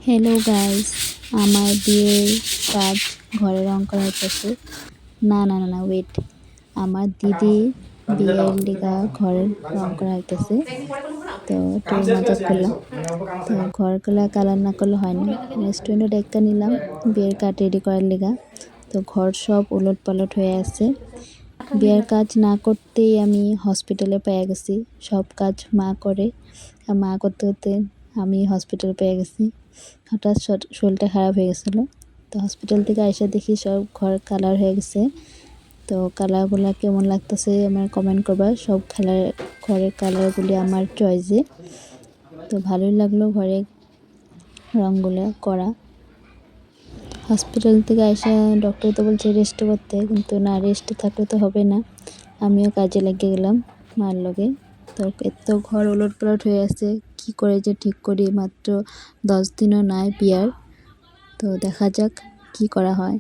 Hello guys, আমার বিয়ের কাজ ঘরে রং করা হইতেছে। না ওয়েট, আমার দিদি বিয়ের লিগা ঘরে রং করা হইতেছে। তো একটু মজা করলাম। তো ঘরগুলা কালার না করলে হয় না। রেস্টুরেন্টে ডেক্কা নিলাম বিয়ের কার্ড রেডি করার লিগা। তো ঘর সব উলট পালট হয়ে আছে। বিয়ের কাজ না করতেই আমি হসপিটালে পেয়ে গেছি। সব কাজ মা করে, আর মা করতে করতে আমি হসপিটাল পেয়ে গেছি। হঠাৎ শরীরটা খারাপ হয়ে গেছিলো। তো হসপিটাল থেকে আইসা দেখি সব ঘর কালার হয়ে গেছে। তো কালারগুলো কেমন লাগতেছে আমার কমেন্ট করবা। সব ঘরের কালারগুলি আমার চয়েসে। তো ভালোই লাগলো ঘরে রঙগুলো করা। হসপিটাল থেকে আইসা ডক্টর তো বলছে রেস্ট করতে, কিন্তু না, রেস্টে থাকলে তো হবে না। আমিও কাজে লেগে গেলাম মার লগে। তো এত ঘর ওলট পালট হয়ে আছে, কি করে যে ঠিক করি। মাত্র 10 দিনও নাই বিয়ার। তো দেখা যাক কি করা হয়।